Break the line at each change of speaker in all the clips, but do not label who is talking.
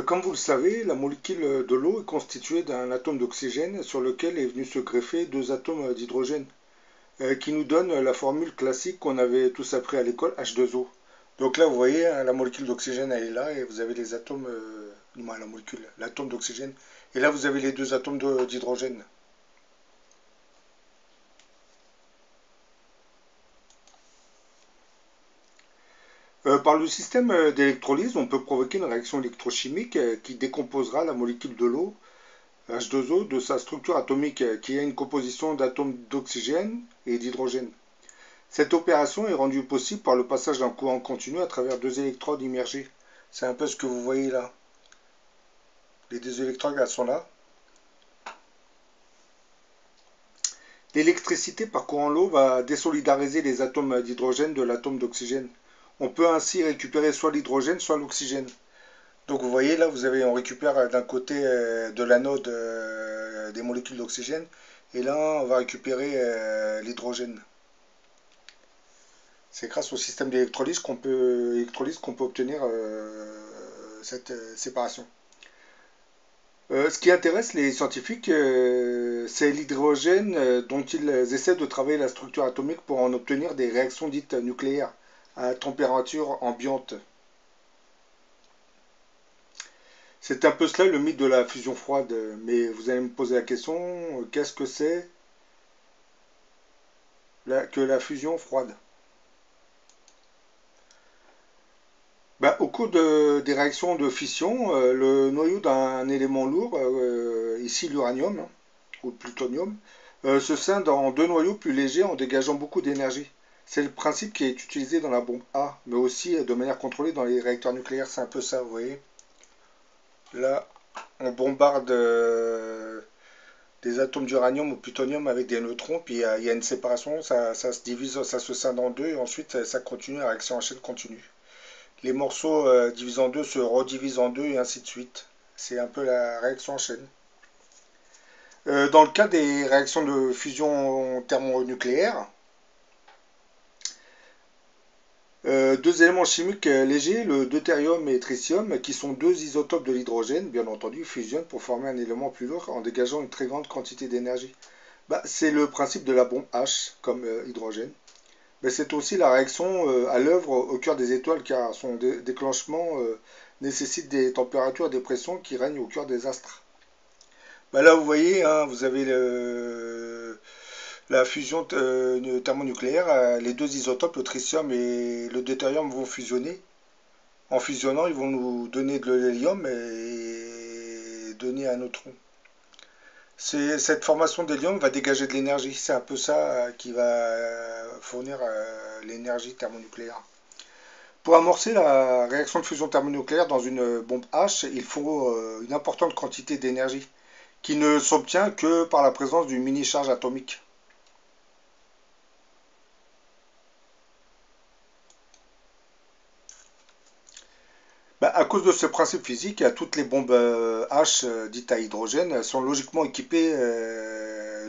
Comme vous le savez, la molécule de l'eau est constituée d'un atome d'oxygène sur lequel est venu se greffer deux atomes d'hydrogène, qui nous donne la formule classique qu'on avait tous appris à l'école, H2O. Donc là, vous voyez, hein, la molécule d'oxygène, elle est là, et vous avez les atomes, du moins la molécule, l'atome d'oxygène. Et là, vous avez les deux atomes d'hydrogène. Par le système d'électrolyse, on peut provoquer une réaction électrochimique qui décomposera la molécule de l'eau H2O de sa structure atomique qui a une composition d'atomes d'oxygène et d'hydrogène. Cette opération est rendue possible par le passage d'un courant continu à travers deux électrodes immergées. C'est un peu ce que vous voyez là. Les deux électrodes elles sont là. L'électricité parcourant l'eau va désolidariser les atomes d'hydrogène de l'atome d'oxygène. On peut ainsi récupérer soit l'hydrogène, soit l'oxygène. Donc vous voyez là, on récupère d'un côté de l'anode des molécules d'oxygène, et là on va récupérer l'hydrogène. C'est grâce au système d'électrolyse qu'on peut obtenir cette séparation. Ce qui intéresse les scientifiques, c'est l'hydrogène dont ils essaient de travailler la structure atomique pour en obtenir des réactions dites nucléaires à température ambiante. C'est un peu cela le mythe de la fusion froide. Mais vous allez me poser la question, qu'est-ce que c'est que la fusion froide? Bah, au cours des réactions de fission, le noyau d'un élément lourd, ici l'uranium hein, ou le plutonium, se scinde en deux noyaux plus légers en dégageant beaucoup d'énergie. C'est le principe qui est utilisé dans la bombe A, mais aussi de manière contrôlée dans les réacteurs nucléaires. C'est un peu ça, vous voyez. Là, on bombarde des atomes d'uranium ou plutonium avec des neutrons, puis il y a une séparation, ça se divise, ça se scinde en deux, et ensuite ça continue, la réaction en chaîne continue. Les morceaux divisés en deux se redivisent en deux, et ainsi de suite. C'est un peu la réaction en chaîne. Dans le cas des réactions de fusion thermonucléaire, deux éléments chimiques légers, le deutérium et le tritium, qui sont deux isotopes de l'hydrogène, bien entendu, fusionnent pour former un élément plus lourd en dégageant une très grande quantité d'énergie. Bah, c'est le principe de la bombe H, comme hydrogène. Mais c'est aussi la réaction à l'œuvre au cœur des étoiles, car son déclenchement nécessite des températures et des pressions qui règnent au cœur des astres. Bah là, vous voyez, hein, vous avez la fusion thermonucléaire, les deux isotopes, le tritium et le deutérium, vont fusionner. En fusionnant, ils vont nous donner de l'hélium et donner un neutron. Cette formation d'hélium va dégager de l'énergie. C'est un peu ça qui va fournir l'énergie thermonucléaire. Pour amorcer la réaction de fusion thermonucléaire dans une bombe H, il faut une importante quantité d'énergie qui ne s'obtient que par la présence d'une mini-charge atomique. Bah, à cause de ce principe physique, toutes les bombes H dites à hydrogène sont logiquement équipées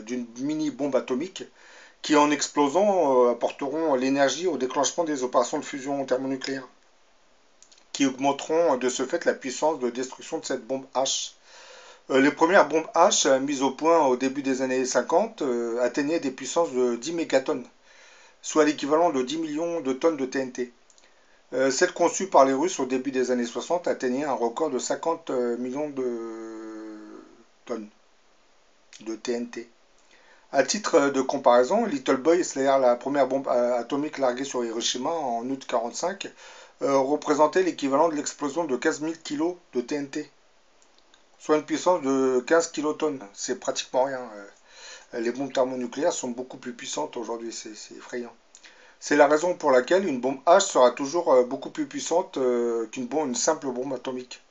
d'une mini-bombe atomique qui, en explosant, apporteront l'énergie au déclenchement des opérations de fusion thermonucléaire, qui augmenteront de ce fait la puissance de destruction de cette bombe H. Les premières bombes H mises au point au début des années 50 atteignaient des puissances de 10 mégatonnes, soit l'équivalent de 10 millions de tonnes de TNT. Celle conçue par les Russes au début des années 60 atteignait un record de 50 millions de tonnes de TNT. À titre de comparaison, Little Boy, c'est-à-dire la première bombe atomique larguée sur Hiroshima en août 1945, représentait l'équivalent de l'explosion de 15 000 kg de TNT, soit une puissance de 15 kilotonnes. C'est pratiquement rien. Les bombes thermonucléaires sont beaucoup plus puissantes aujourd'hui, c'est effrayant. C'est la raison pour laquelle une bombe H sera toujours beaucoup plus puissante une simple bombe atomique.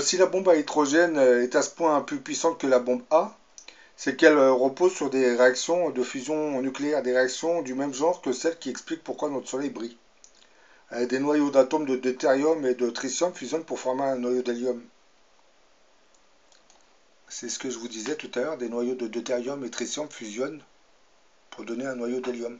Si la bombe à hydrogène est à ce point plus puissante que la bombe A, c'est qu'elle repose sur des réactions de fusion nucléaire, des réactions du même genre que celles qui expliquent pourquoi notre Soleil brille. Des noyaux d'atomes de deutérium et de tritium fusionnent pour former un noyau d'hélium. C'est ce que je vous disais tout à l'heure, des noyaux de deutérium et tritium fusionnent pour donner un noyau d'hélium.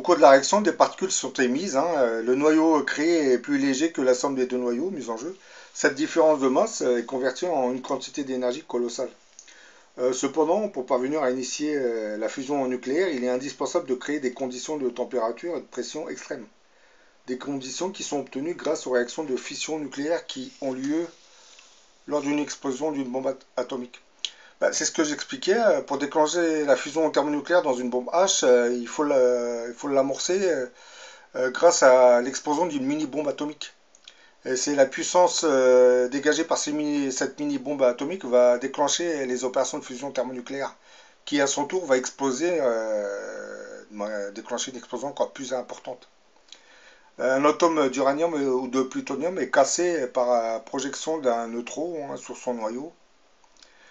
cours de la réaction, des particules sont émises, hein. Le noyau créé est plus léger que la somme des deux noyaux mis en jeu. Cette différence de masse est convertie en une quantité d'énergie colossale. Cependant, pour parvenir à initier la fusion nucléaire, il est indispensable de créer des conditions de température et de pression extrêmes. Des conditions qui sont obtenues grâce aux réactions de fission nucléaire qui ont lieu lors d'une explosion d'une bombe atomique. Bah, c'est ce que j'expliquais. Pour déclencher la fusion thermonucléaire dans une bombe H, il faut l'amorcer grâce à l'explosion d'une mini-bombe atomique. Et c'est la puissance dégagée par cette mini-bombe atomique va déclencher les opérations de fusion thermonucléaire, qui à son tour va exploser, déclencher une explosion encore plus importante. Un atome d'uranium ou de plutonium est cassé par la projection d'un neutron, hein, sur son noyau.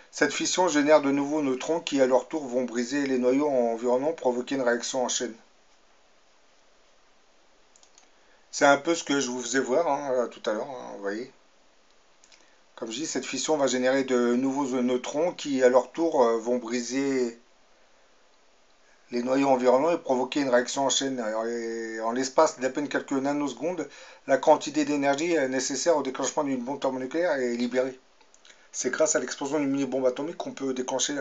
Cette fission génère de nouveaux neutrons qui, à leur tour, vont briser les noyaux environnants, provoquer une réaction en chaîne. C'est un peu ce que je vous faisais voir, hein, tout à l'heure, hein, vous voyez. Comme je dis, cette fission va générer de nouveaux neutrons qui, à leur tour, vont briser les noyaux environnants et provoquer une réaction en chaîne. En l'espace d'à peine quelques nanosecondes, la quantité d'énergie nécessaire au déclenchement d'une bombe thermonucléaire est libérée. C'est grâce à l'explosion d'une mini-bombe atomique qu'on peut déclencher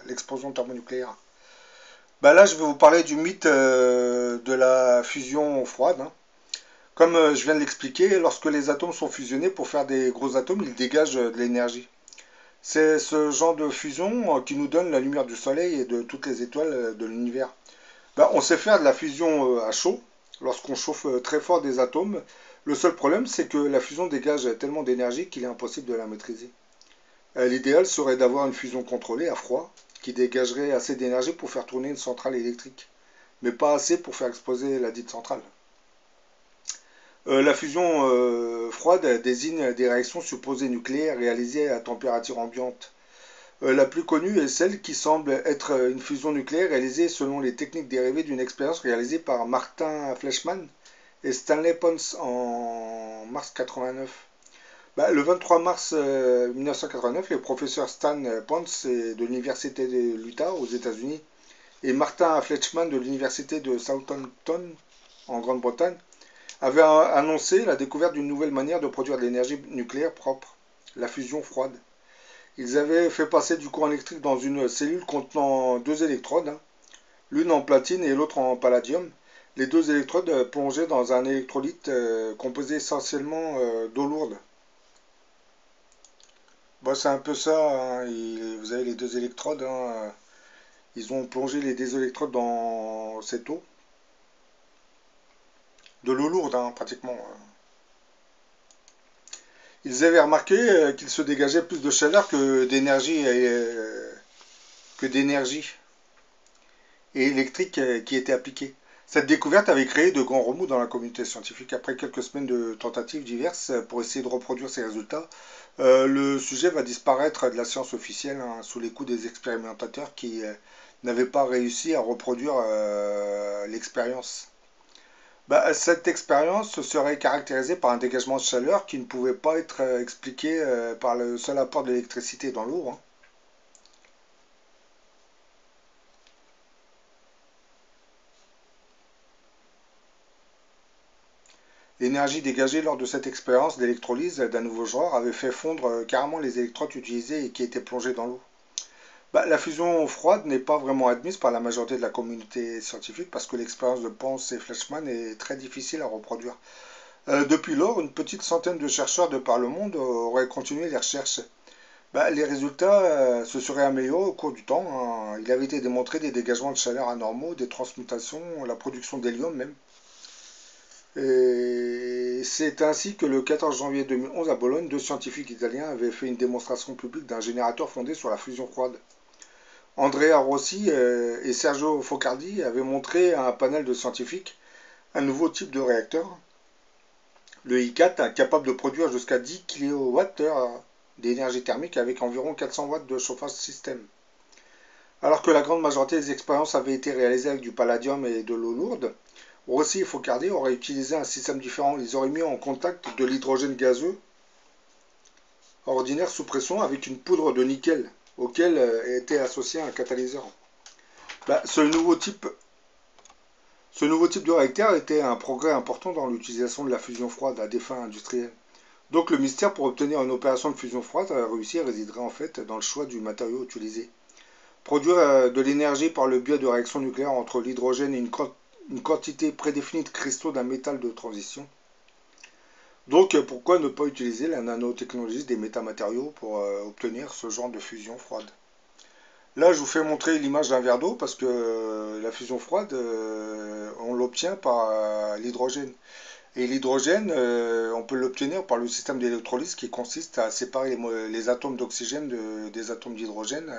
l'explosion thermonucléaire. Bah là, je vais vous parler du mythe de la fusion froide, hein. Comme je viens de l'expliquer, lorsque les atomes sont fusionnés pour faire des gros atomes, ils dégagent de l'énergie. C'est ce genre de fusion qui nous donne la lumière du Soleil et de toutes les étoiles de l'univers. Bah, on sait faire de la fusion à chaud, lorsqu'on chauffe très fort des atomes. Le seul problème, c'est que la fusion dégage tellement d'énergie qu'il est impossible de la maîtriser. L'idéal serait d'avoir une fusion contrôlée à froid, qui dégagerait assez d'énergie pour faire tourner une centrale électrique, mais pas assez pour faire exploser la dite centrale. La fusion froide désigne des réactions supposées nucléaires réalisées à température ambiante. La plus connue est celle qui semble être une fusion nucléaire réalisée selon les techniques dérivées d'une expérience réalisée par Martin Fleischmann et Stanley Pons en mars 89. Bah, le 23 mars 1989, les professeurs Stan Pons de l'Université de l'Utah aux États-Unis et Martin Fleischmann de l'Université de Southampton en Grande-Bretagne avaient annoncé la découverte d'une nouvelle manière de produire de l'énergie nucléaire propre, la fusion froide. Ils avaient fait passer du courant électrique dans une cellule contenant deux électrodes, hein, l'une en platine et l'autre en palladium. Les deux électrodes plongées dans un électrolyte composé essentiellement d'eau lourde. Bon, c'est un peu ça, hein. Vous avez les deux électrodes, hein. Ils ont plongé les deux électrodes dans cette eau. De l'eau lourde, hein, pratiquement. Ils avaient remarqué qu'il se dégageait plus de chaleur que d'énergie électrique qui était appliquée. Cette découverte avait créé de grands remous dans la communauté scientifique. Après quelques semaines de tentatives diverses pour essayer de reproduire ces résultats, le sujet va disparaître de la science officielle, hein, sous les coups des expérimentateurs qui n'avaient pas réussi à reproduire l'expérience. Bah, cette expérience serait caractérisée par un dégagement de chaleur qui ne pouvait pas être expliqué par le seul apport de l'électricité dans l'eau, hein. L'énergie dégagée lors de cette expérience d'électrolyse d'un nouveau genre avait fait fondre carrément les électrodes utilisées et qui étaient plongées dans l'eau. Bah, la fusion froide n'est pas vraiment admise par la majorité de la communauté scientifique parce que l'expérience de Pons et Fleischmann est très difficile à reproduire. Depuis lors, une petite centaine de chercheurs de par le monde auraient continué les recherches. Bah, les résultats se seraient améliorés au cours du temps, hein. Il avait été démontré des dégagements de chaleur anormaux, des transmutations, la production d'hélium même. Et c'est ainsi que le 14 janvier 2011 à Bologne, deux scientifiques italiens avaient fait une démonstration publique d'un générateur fondé sur la fusion froide. Andrea Rossi et Sergio Focardi avaient montré à un panel de scientifiques un nouveau type de réacteur, le I4, capable de produire jusqu'à 10 kWh d'énergie thermique avec environ 400 watts de chauffage système. Alors que la grande majorité des expériences avaient été réalisées avec du palladium et de l'eau lourde, Rossi et Focardi auraient utilisé un système différent. Ils auraient mis en contact de l'hydrogène gazeux ordinaire sous pression avec une poudre de nickel auquel était associé un catalyseur. Bah, ce nouveau type Ce nouveau type de réacteur était un progrès important dans l'utilisation de la fusion froide à des fins industrielles. Donc le mystère pour obtenir une opération de fusion froide réussie résiderait en fait dans le choix du matériau utilisé. Produire de l'énergie par le biais de réactions nucléaires entre l'hydrogène et une quantité prédéfinie de cristaux d'un métal de transition. Donc pourquoi ne pas utiliser la nanotechnologie des métamatériaux pour obtenir ce genre de fusion froide? Là, je vous fais montrer l'image d'un verre d'eau parce que la fusion froide, on l'obtient par l'hydrogène. Et l'hydrogène, on peut l'obtenir par le système d'électrolyse qui consiste à séparer les atomes d'oxygène des atomes d'hydrogène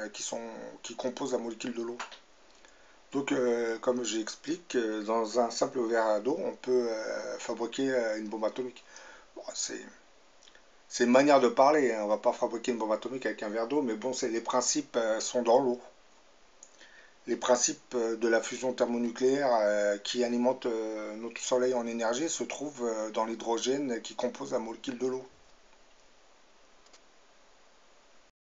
qui composent la molécule de l'eau. Donc, comme j'explique, dans un simple verre d'eau, on peut fabriquer une bombe atomique. Bon, c'est une manière de parler, hein. On ne va pas fabriquer une bombe atomique avec un verre d'eau, mais bon, les principes sont dans l'eau. Les principes de la fusion thermonucléaire qui alimente notre Soleil en énergie se trouvent dans l'hydrogène qui compose la molécule de l'eau.